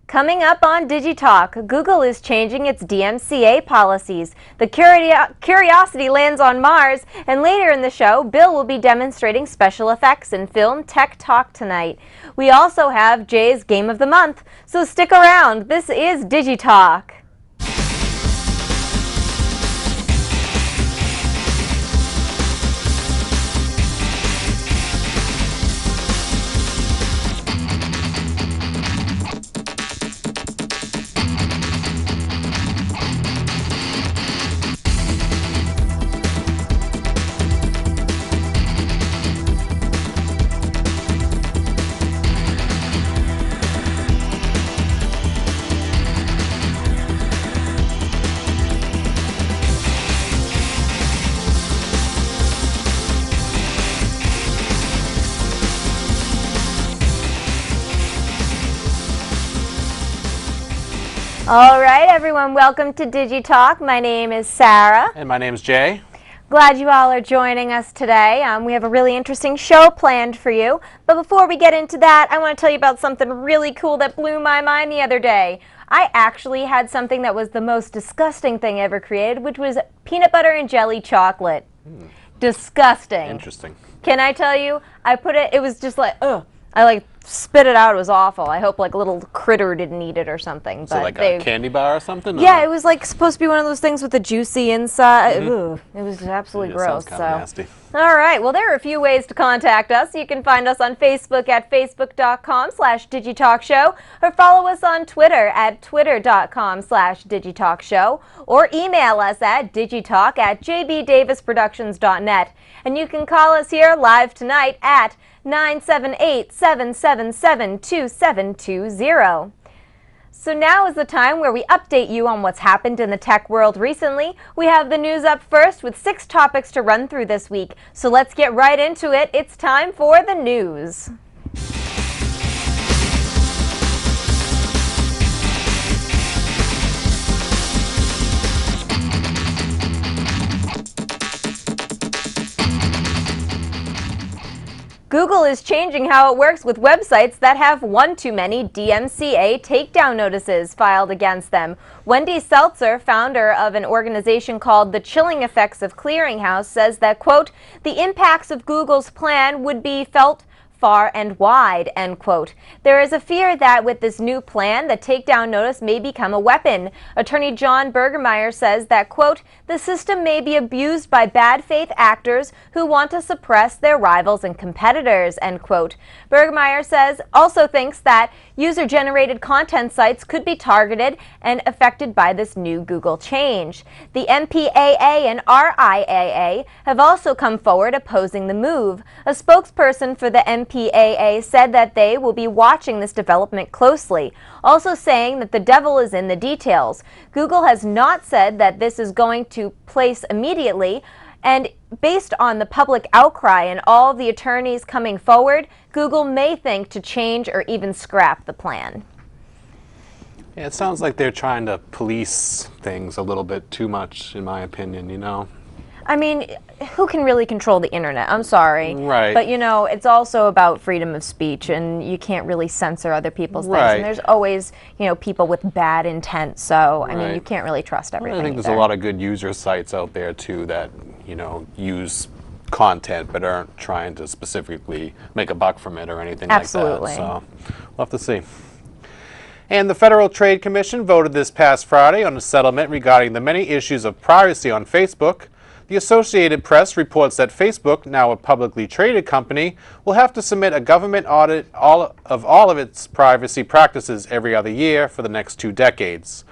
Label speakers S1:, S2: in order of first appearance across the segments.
S1: Coming up on DigiTalk, Google is changing its DMCA policies. The Curiosity lands on Mars, and later in the show, Bill will be demonstrating special effects in film Tech Talk tonight. We also have Jay's Game of the Month, so stick around. This is DigiTalk. All right, everyone, welcome to DigiTalk. My name is Sarah.
S2: And my name is Jay.
S1: Glad you all are joining us today. We have a really interesting show planned for you. But before we get into that, I want to tell you about something really cool that blew my mind the other day. I actually had something that was the most disgusting thing ever created, which was peanut butter and jelly chocolate. Disgusting.
S2: Interesting.
S1: Can I tell you, it was just like, ugh. I spit it out. It was awful. I hope a little critter didn't eat it or something.
S2: So like a candy bar or something?
S1: Yeah, it was supposed to be one of those things with the juicy inside. Ugh, it was absolutely gross.
S2: Sounds kind of nasty.
S1: All right, well, there are a few ways to contact us. You can find us on Facebook at facebook.com/DigiTalkShow, or follow us on Twitter at twitter.com/DigiTalkShow, or email us at digitalk@jbdavisproductions.net. And you can call us here live tonight at 978-777-2720. So now is the time where we update you on what's happened in the tech world recently. We have the news up first with 6 topics to run through this week. So let's get right into it. It's time for the news. Google is changing how it works with websites that have one too many DMCA takedown notices filed against them. Wendy Seltzer, founder of an organization called The Chilling Effects of Clearinghouse, says that, quote, the impacts of Google's plan would be felt far and wide, end quote. There is a fear that with this new plan, the takedown notice may become a weapon. Attorney John Bergman says that, quote, the system may be abused by bad faith actors who want to suppress their rivals and competitors, end quote. Bergman also thinks that user-generated content sites could be targeted and affected by this new Google change. The MPAA and RIAA have also come forward opposing the move. A spokesperson for the MPAA said that they will be watching this development closely, also saying that the devil is in the details. Google has not said that this is going to place immediately, and based on the public outcry and all the attorneys coming forward, Google may think to change or even scrap the plan.
S2: Yeah, it sounds like they're trying to police things a little bit too much, in my opinion, you know?
S1: I mean, who can really control the internet? I'm sorry.
S2: Right.
S1: But, it's also about freedom of speech, and you can't really censor other people's things. And there's always, people with bad intent. So, I mean, you can't really trust everything.
S2: I think there's a lot of good user sites out there, too, that, use content but aren't trying to specifically make a buck from it or anything like that.
S1: Absolutely.
S2: So, we'll have to see. And the Federal Trade Commission voted this past Friday on a settlement regarding the many issues of privacy on Facebook. The Associated Press reports that Facebook, now a publicly traded company, will have to submit a government audit of all of its privacy practices every other year for the next 2 decades.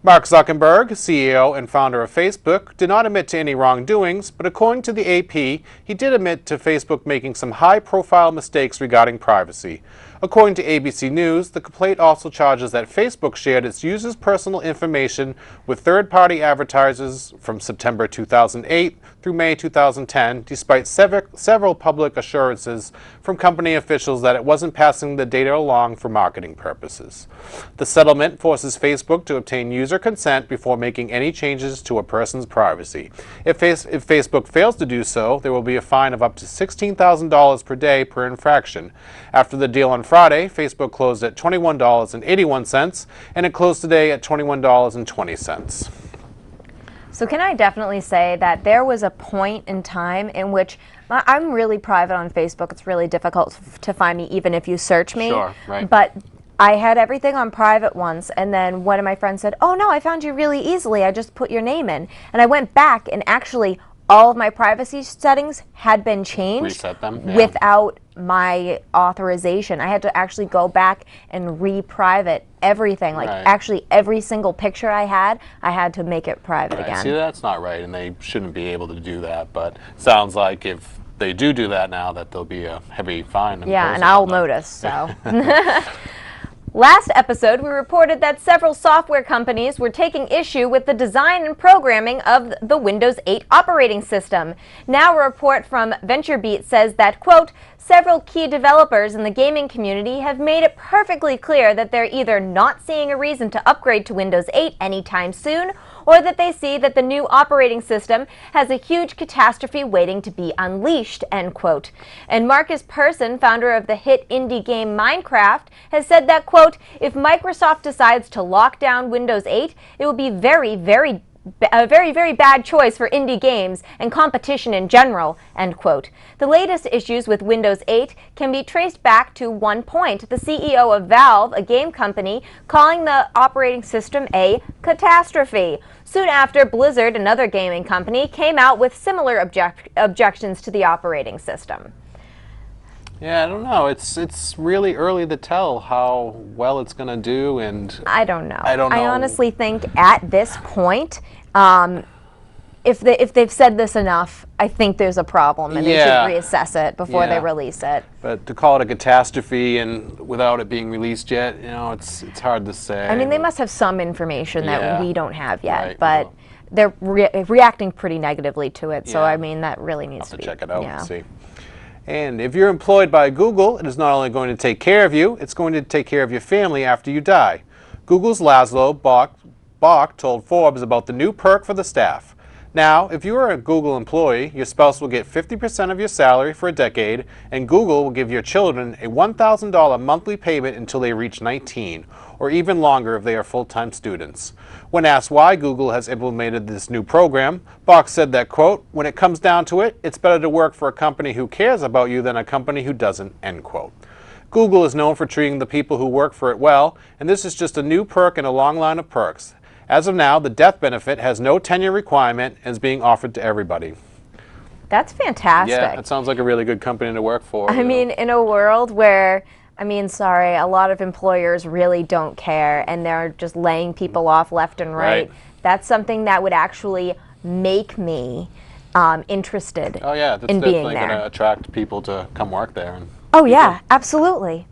S2: Mark Zuckerberg, CEO and founder of Facebook, did not admit to any wrongdoings, but according to the AP, he did admit to Facebook making some high-profile mistakes regarding privacy. According to ABC News, the complaint also charges that Facebook shared its users' personal information with third-party advertisers from September 2008 through May 2010, despite several public assurances from company officials that it wasn't passing the data along for marketing purposes. The settlement forces Facebook to obtain user consent before making any changes to a person's privacy. If Facebook fails to do so, there will be a fine of up to $16,000 per day per infraction. After the deal on Friday, Friday, Facebook closed at $21.81, and it closed today at $21.20.
S1: So can I definitely say that there was a point in time in which I'm really private on Facebook. It's really difficult to find me even if you search me.
S2: Sure, right.
S1: But I had everything on private once, and then one of my friends said, "Oh no, I found you really easily. I just put your name in." And I went back, and actually all of my privacy settings had been changed.
S2: Reset them? Yeah.
S1: Without my authorization. I had to actually go back and re-private everything. Like actually every single picture I had to make it private again.
S2: See, that's not right, and they shouldn't be able to do that. But sounds like if they do that now, that there'll be a heavy fine.
S1: Yeah, and I'll notice. So. Last episode, we reported that several software companies were taking issue with the design and programming of the Windows 8 operating system. Now a report from VentureBeat says that, quote, several key developers in the gaming community have made it perfectly clear that they're either not seeing a reason to upgrade to Windows 8 anytime soon, or that they see that the new operating system has a huge catastrophe waiting to be unleashed, end quote. And Marcus Persson, founder of the hit indie game Minecraft, has said that, quote, if Microsoft decides to lock down Windows 8, it will be a very, very bad choice for indie games and competition in general, end quote. The latest issues with Windows 8 can be traced back to one point, the CEO of Valve, a game company, calling the operating system a catastrophe. Soon after, Blizzard, another gaming company, came out with similar objections to the operating system.
S2: Yeah, I don't know. It's really early to tell how well it's going to do, and
S1: I don't know.
S2: I
S1: honestly think at this point, if they've said this enough, I think there's a problem, and they should reassess it before they release it.
S2: But to call it a catastrophe and without it being released yet, you know, it's hard to say.
S1: I mean, they must have some information that we don't have yet, but they're reacting pretty negatively to it. So I mean, that really needs to be
S2: check it out and see. And if you're employed by Google, it is not only going to take care of you, it's going to take care of your family after you die. Google's Laszlo Bock told Forbes about the new perk for the staff. Now, if you are a Google employee, your spouse will get 50% of your salary for a decade, and Google will give your children a $1,000 monthly payment until they reach 19, or even longer if they are full-time students. When asked why Google has implemented this new program, Bock said that, quote, when it comes down to it, it's better to work for a company who cares about you than a company who doesn't, end quote. Google is known for treating the people who work for it well, and this is just a new perk in a long line of perks. As of now, the death benefit has no tenure requirement and is being offered to everybody.
S1: That's fantastic.
S2: Yeah, that sounds like a really good company to work for.
S1: I mean, in a world where, I mean, sorry, a lot of employers really don't care and they're just laying people off left and right. That's something that would actually make me interested in being there.
S2: Oh yeah, that's definitely going to attract people to come work there.
S1: Oh yeah, absolutely.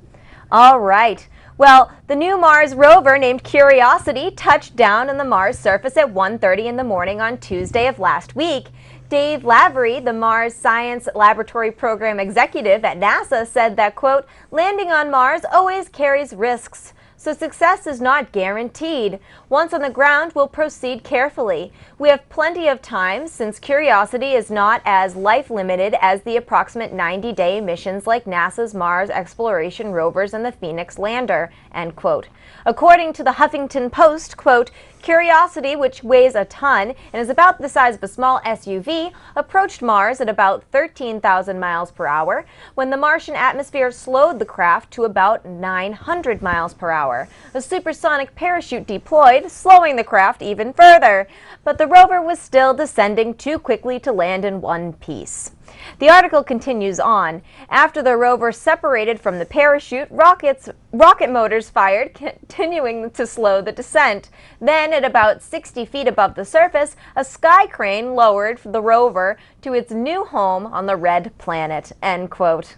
S1: All right. Well, the new Mars rover named Curiosity touched down on the Mars surface at 1:30 in the morning on Tuesday of last week. Dave Lavery, the Mars Science Laboratory Program executive at NASA, said that, quote, landing on Mars always carries risks, so success is not guaranteed. Once on the ground, we'll proceed carefully. We have plenty of time since Curiosity is not as life-limited as the approximate 90-day missions like NASA's Mars exploration rovers and the Phoenix lander, end quote. According to the Huffington Post, quote, Curiosity, which weighs a ton and is about the size of a small SUV, approached Mars at about 13,000 miles per hour when the Martian atmosphere slowed the craft to about 900 miles per hour. A supersonic parachute deployed, slowing the craft even further, but the rover was still descending too quickly to land in one piece. The article continues on. After the rover separated from the parachute, rocket motors fired, continuing to slow the descent. Then, at about 60 feet above the surface, a sky crane lowered the rover to its new home on the red planet, end quote.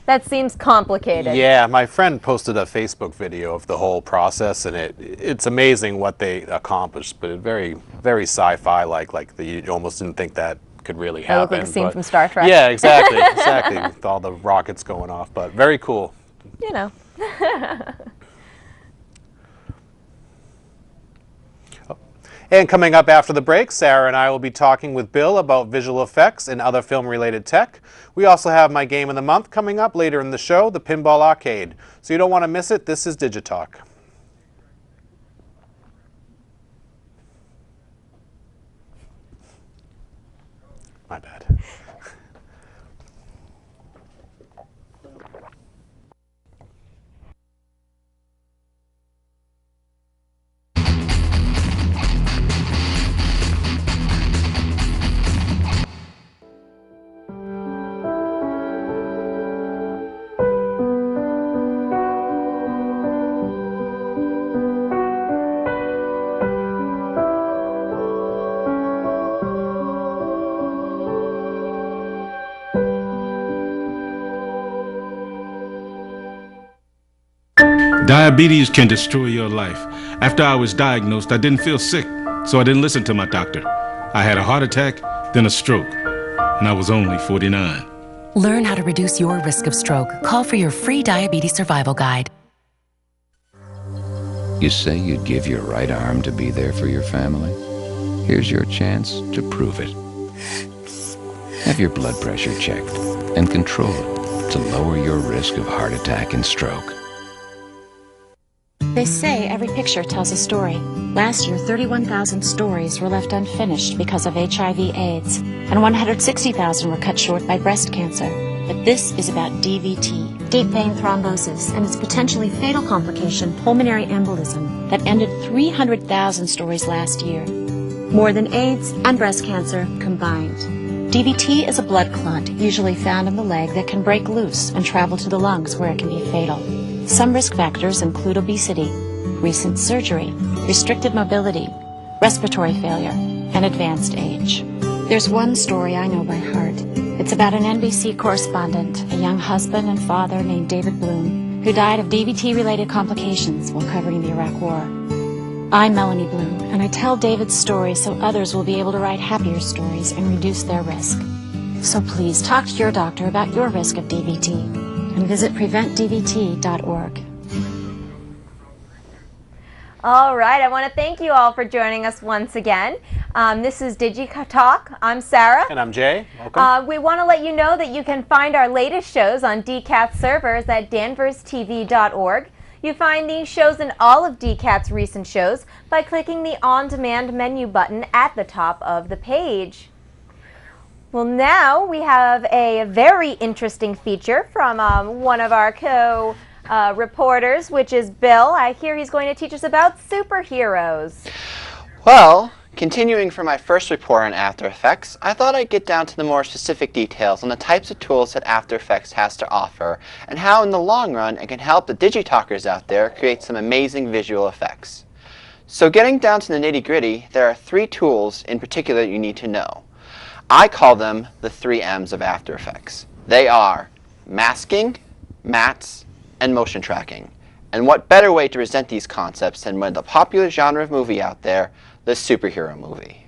S1: That seems complicated.
S2: Yeah, my friend posted a Facebook video of the whole process, and it's amazing what they accomplished, but very, very sci-fi like you almost didn't think that could really happen.
S1: It looked like a scene from Star Trek.
S2: Yeah, exactly, exactly, with all the rockets going off, but very cool.
S1: You know.
S2: And coming up after the break, Sarah and I will be talking with Bill about visual effects and other film-related tech. We also have my game of the month coming up later in the show, the Pinball Arcade. So you don't want to miss it. This is DIGITALK. My bad.
S3: Diabetes can destroy your life. After I was diagnosed, I didn't feel sick, so I didn't listen to my doctor. I had a heart attack, then a stroke, and I was only 49.
S4: Learn how to reduce your risk of stroke. Call for your free diabetes survival guide.
S5: You say you'd give your right arm to be there for your family? Here's your chance to prove it. Have your blood pressure checked and control it to lower your risk of heart attack and stroke.
S6: They say every picture tells a story. Last year, 31,000 stories were left unfinished because of HIV/AIDS, and 160,000 were cut short by breast cancer. But this is about DVT, deep vein thrombosis, and its potentially fatal complication, pulmonary embolism, that ended 300,000 stories last year. More than AIDS and breast cancer combined. DVT is a blood clot, usually found in the leg, that can break loose and travel to the lungs where it can be fatal. Some risk factors include obesity, recent surgery, restricted mobility, respiratory failure, and advanced age. There's one story I know by heart. It's about an NBC correspondent, a young husband and father named David Bloom, who died of DVT-related complications while covering the Iraq War. I'm Melanie Bloom, and I tell David's story so others will be able to write happier stories and reduce their risk. So please talk to your doctor about your risk of DVT. And visit preventdvt.org.
S1: All right, I want to thank you all for joining us once again. This is DigiTalk. I'm Sarah.
S2: And I'm Jay. Welcome.
S1: We want to let you know that you can find our latest shows on DCAT's servers at danverstv.org. You find these shows and all of DCAT's recent shows by clicking the On-Demand menu button at the top of the page. Well, now we have a very interesting feature from one of our co-reporters, which is Bill. I hear he's going to teach us about superheroes.
S7: Well, continuing from my first report on After Effects, I thought I'd get down to the more specific details on the types of tools that After Effects has to offer and how in the long run it can help the Digitalkers out there create some amazing visual effects. So getting down to the nitty-gritty, there are 3 tools in particular that you need to know. I call them the 3 M's of After Effects. They are masking, mats, and motion tracking. And what better way to present these concepts than with the popular genre of movie out there, the superhero movie.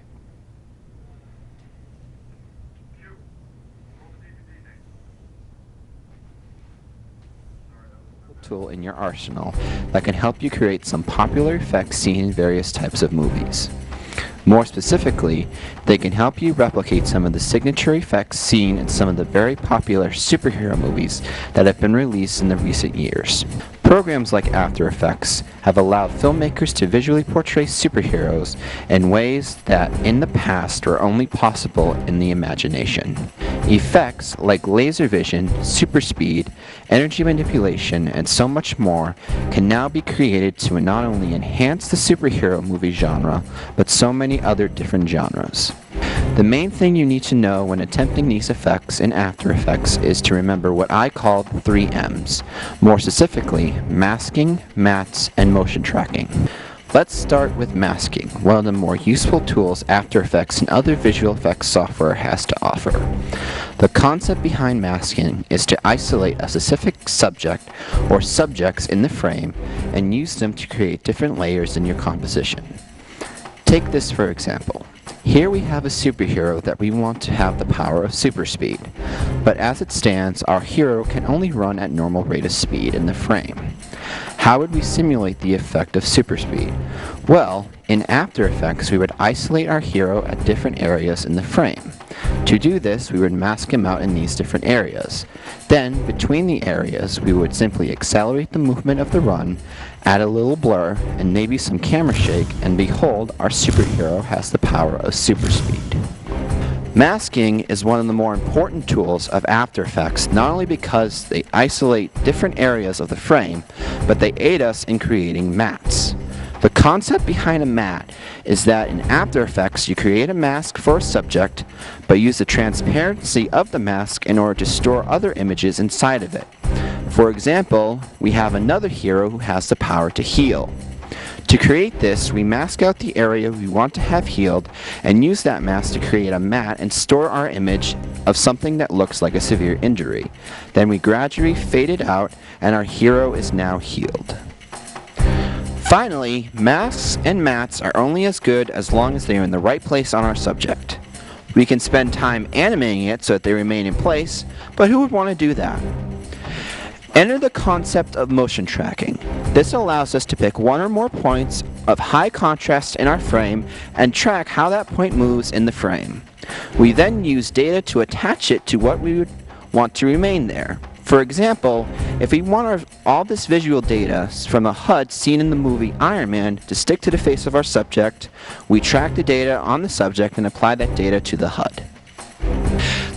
S8: Tool in your arsenal that can help you create some popular effects seen in various types of movies. More specifically, they can help you replicate some of the signature effects seen in some of the very popular superhero movies that have been released in the recent years. Programs like After Effects have allowed filmmakers to visually portray superheroes in ways that in the past were only possible in the imagination. Effects like laser vision, super speed, energy manipulation, and so much more can now be created to not only enhance the superhero movie genre, but so many other different genres. The main thing you need to know when attempting these effects in After Effects is to remember what I call the 3 M's, more specifically masking, mats, and motion tracking. Let's start with masking, one of the more useful tools After Effects and other visual effects software has to offer. The concept behind masking is to isolate a specific subject or subjects in the frame and use them to create different layers in your composition. Take this for example. Here we have a superhero that we want to have the power of super speed, but as it stands, our hero can only run at normal rate of speed in the frame. How would we simulate the effect of super speed? Well, In After Effects, we would isolate our hero at different areas in the frame. To do this, we would mask him out in these different areas. Then, between the areas, we would simply accelerate the movement of the run, add a little blur, and maybe some camera shake, and behold, our superhero has the power of super speed. Masking is one of the more important tools of After Effects, not only because they isolate different areas of the frame, but they aid us in creating mats. The concept behind a mat is that in After Effects you create a mask for a subject, but use the transparency of the mask in order to store other images inside of it. For example, we have another hero who has the power to heal. To create this, we mask out the area we want to have healed and use that mask to create a mat and store our image of something that looks like a severe injury. Then we gradually fade it out and our hero is now healed. Finally, masks and mats are only as good as long as they are in the right place on our subject. We can spend time animating it so that they remain in place, but who would want to do that? Enter the concept of motion tracking. This allows us to pick one or more points of high contrast in our frame and track how that point moves in the frame. We then use data to attach it to what we would want to remain there. For example, if we want all this visual data from the HUD seen in the movie Iron Man to stick to the face of our subject, we track the data on the subject and apply that data to the HUD.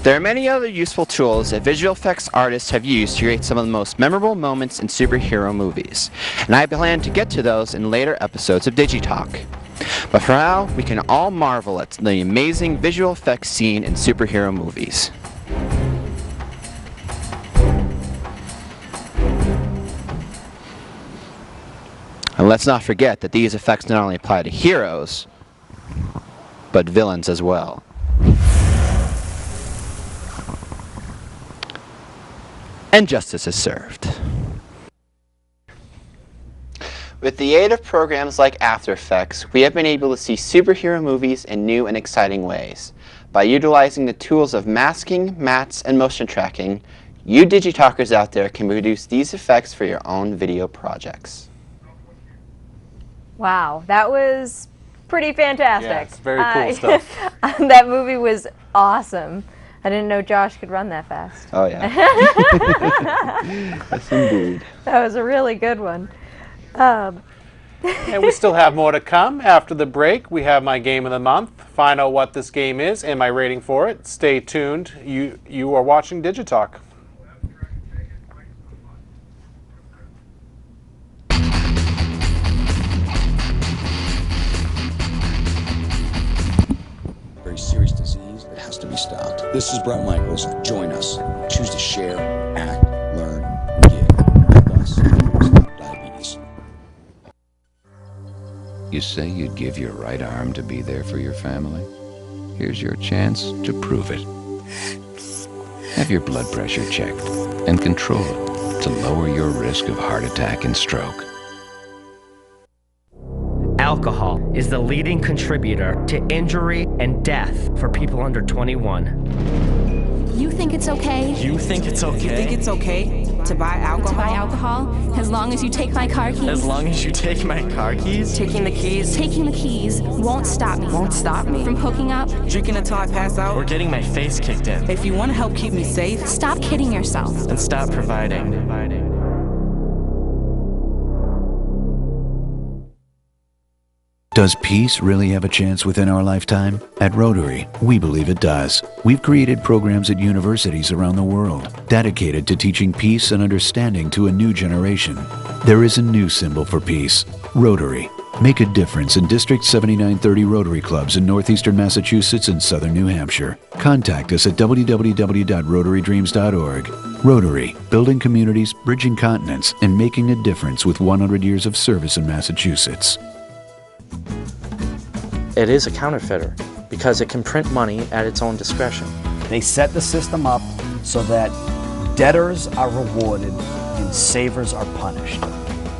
S8: There are many other useful tools that visual effects artists have used to create some of the most memorable moments in superhero movies, and I plan to get to those in later episodes of DIGITALK. But for now, we can all marvel at the amazing visual effects seen in superhero movies. And let's not forget that these effects not only apply to heroes, but villains as well. And justice is served.
S7: With the aid of programs like After Effects, we have been able to see superhero movies in new and exciting ways. By utilizing the tools of masking, mats, and motion tracking, you Digitalkers out there can produce these effects for your own video projects.
S1: Wow, that was pretty fantastic.
S2: Yeah, it's very cool stuff.
S1: That movie was awesome. I didn't know Josh could run that fast.
S8: Oh yeah. Yes indeed.
S1: That was a really good one.
S2: And we still have more to come. After the break, we have my game of the month. Find out what this game is and my rating for it. Stay tuned. You are watching DigiTalk.
S9: Very serious disease that has to be stopped. This is Brett Michaels. Join us. Choose to share, act, learn, and give. Help us stop diabetes.
S5: You say you'd give your right arm to be there for your family? Here's your chance to prove it. Have your blood pressure checked and control it to lower your risk of heart attack and stroke.
S10: Alcohol is the leading contributor to injury and death for people under 21.
S11: You think it's okay?
S10: You think it's okay?
S11: You think it's okay to buy alcohol? To buy alcohol? As long as you take my car keys?
S10: As long as you take my car keys?
S11: Taking the keys? Taking the keys won't stop me. Won't stop me. From hooking up? Drinking until I pass out?
S10: Or getting my face kicked in?
S11: If you want to help keep me safe, stop kidding yourself.
S10: And stop providing.
S12: Does peace really have a chance within our lifetime? At Rotary, we believe it does. We've created programs at universities around the world dedicated to teaching peace and understanding to a new generation. There is a new symbol for peace, Rotary. Make a difference in District 7930 Rotary Clubs in northeastern Massachusetts and southern New Hampshire. Contact us at www.rotarydreams.org. Rotary, building communities, bridging continents, and making a difference with 100 years of service in Massachusetts.
S13: It is a counterfeiter because it can print money at its own discretion.
S14: They set the system up so that debtors are rewarded and savers are punished.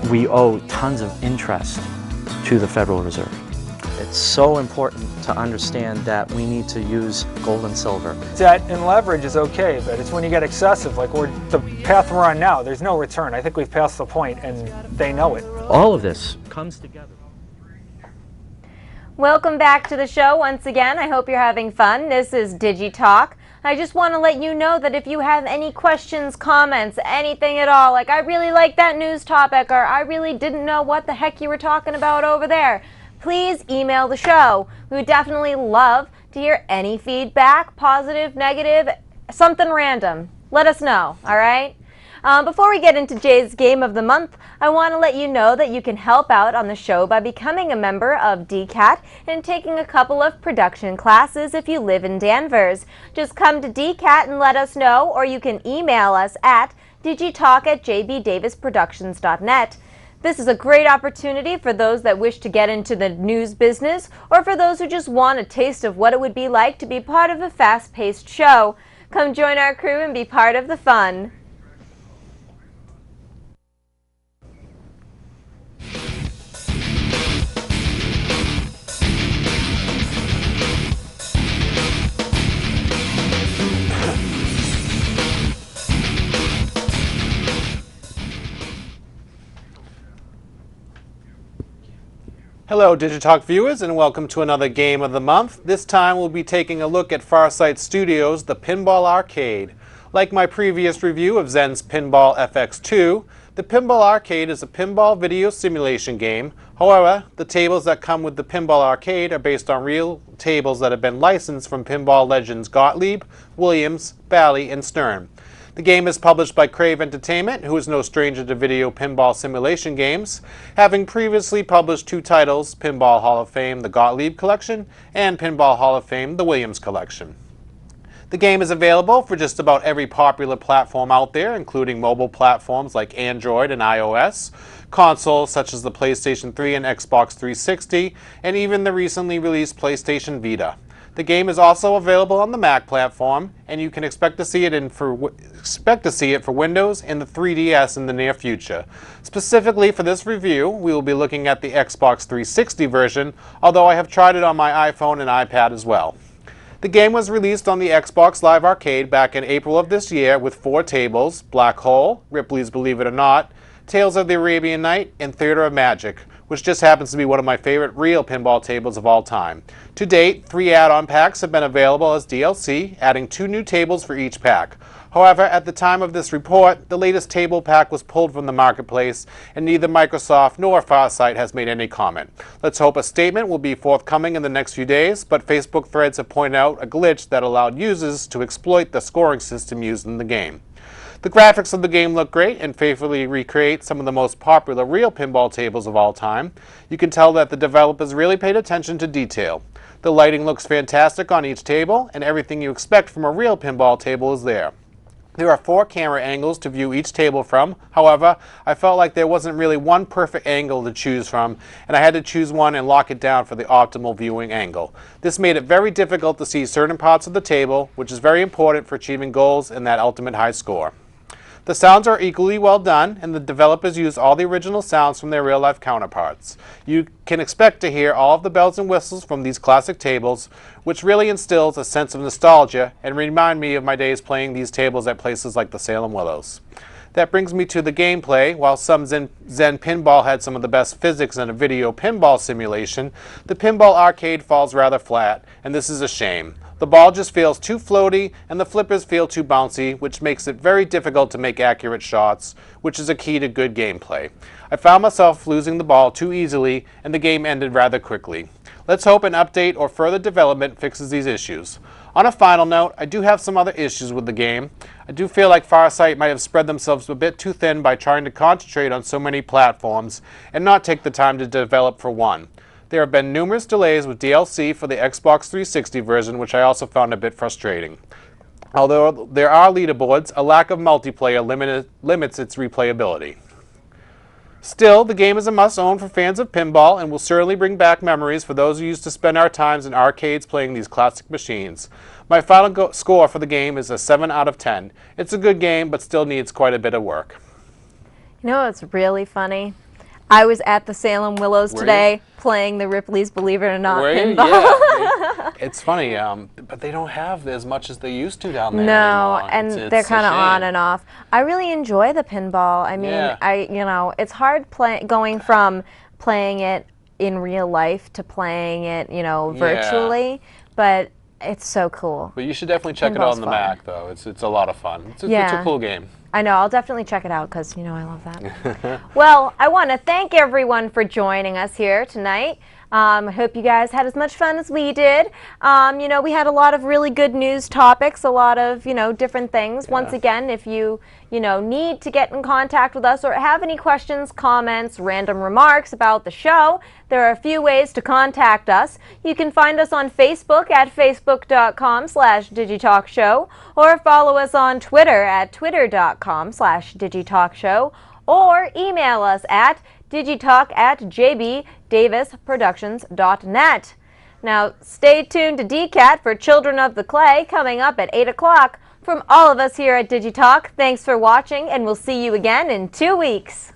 S13: We owe tons of interest to the Federal Reserve. It's so important to understand that we need to use gold and silver.
S15: Debt and leverage is okay, but it's when you get excessive, like the path we're on now, there's no return. I think we've passed the point and they know it.
S13: All of this comes together.
S1: Welcome back to the show once again. I hope you're having fun. This is DigiTalk. I just want to let you know that if you have any questions, comments, anything at all, like I really like that news topic or I really didn't know what the heck you were talking about over there, please email the show. We would definitely love to hear any feedback, positive, negative, something random. Let us know, all right? Before we get into Jay's Game of the Month, I want to let you know that you can help out on the show by becoming a member of DCAT and taking a couple of production classes if you live in Danvers. Just come to DCAT and let us know, or you can email us at digitalk@jbdavisproductions.net. This is a great opportunity for those that wish to get into the news business or for those who just want a taste of what it would be like to be part of a fast-paced show. Come join our crew and be part of the fun.
S2: Hello DigiTalk viewers and welcome to another Game of the Month. This time we'll be taking a look at Farsight Studios' The Pinball Arcade. Like my previous review of Zen's Pinball FX2, the Pinball Arcade is a pinball video simulation game. However, the tables that come with the Pinball Arcade are based on real tables that have been licensed from pinball legends Gottlieb, Williams, Bally, and Stern. The game is published by Crave Entertainment, who is no stranger to video pinball simulation games, having previously published two titles, Pinball Hall of Fame, the Gottlieb Collection, and Pinball Hall of Fame, the Williams Collection. The game is available for just about every popular platform out there, including mobile platforms like Android and iOS, consoles such as the PlayStation 3 and Xbox 360, and even the recently released PlayStation Vita. The game is also available on the Mac platform, and you can expect to see it for Windows and the 3DS in the near future. Specifically for this review, we will be looking at the Xbox 360 version, although I have tried it on my iPhone and iPad as well. The game was released on the Xbox Live Arcade back in April of this year with 4 tables: Black Hole, Ripley's Believe It or Not, Tales of the Arabian Night, and Theater of Magic, which just happens to be one of my favorite real pinball tables of all time. To date, 3 add-on packs have been available as DLC, adding 2 new tables for each pack. However, at the time of this report, the latest table pack was pulled from the marketplace, and neither Microsoft nor Farsight has made any comment. Let's hope a statement will be forthcoming in the next few days, but Facebook threads have pointed out a glitch that allowed users to exploit the scoring system used in the game. The graphics of the game look great and faithfully recreate some of the most popular real pinball tables of all time. You can tell that the developers really paid attention to detail. The lighting looks fantastic on each table, and everything you expect from a real pinball table is there. There are 4 camera angles to view each table from. However, I felt like there wasn't really one perfect angle to choose from, and I had to choose one and lock it down for the optimal viewing angle. This made it very difficult to see certain parts of the table, which is very important for achieving goals and that ultimate high score. The sounds are equally well done, and the developers use all the original sounds from their real-life counterparts. You can expect to hear all of the bells and whistles from these classic tables, which really instills a sense of nostalgia and remind me of my days playing these tables at places like the Salem Willows. That brings me to the gameplay. While some Zen Pinball had some of the best physics in a video pinball simulation, the Pinball Arcade falls rather flat, and this is a shame. The ball just feels too floaty, and the flippers feel too bouncy, which makes it very difficult to make accurate shots, which is a key to good gameplay. I found myself losing the ball too easily, and the game ended rather quickly. Let's hope an update or further development fixes these issues. On a final note, I do have some other issues with the game. I do feel like Farsight might have spread themselves a bit too thin by trying to concentrate on so many platforms and not take the time to develop for one. There have been numerous delays with DLC for the Xbox 360 version, which I also found a bit frustrating. Although there are leaderboards, a lack of multiplayer limits its replayability. Still, the game is a must-own for fans of pinball and will certainly bring back memories for those who used to spend our times in arcades playing these classic machines. My final score for the game is a 7 out of 10. It's a good game, but still needs quite a bit of work.
S1: You know what's really funny? I was at the Salem Willows today playing the Ripley's Believe It or Not pinball.
S2: Yeah, it's funny, but they don't have as much as they used to down there
S1: No,
S2: anymore.
S1: and they're kind of on and off. I really enjoy the pinball. I mean,
S2: Yeah.
S1: it's hard going from playing it in real life to playing it, you know, virtually. But it's so cool.
S2: But you should definitely check it out on the Mac, though. It's a lot of fun. It's a cool game.
S1: I know. I'll definitely check it out because, you know, I love that. Well, I want to thank everyone for joining us here tonight. I hope you guys had as much fun as we did. You know, we had a lot of really good news topics, a lot of, you know, different things. Once again, if you know, need to get in contact with us or have any questions, comments, random remarks about the show, there are a few ways to contact us. You can find us on Facebook at facebook.com/DigitalkShow or follow us on Twitter at twitter.com/DigitalkShow or email us at digitalk@jbdavisproductions.net. Now, stay tuned to DCAT for Children of the Clay coming up at 8 o'clock. From all of us here at DigiTalk, thanks for watching, and we'll see you again in 2 weeks.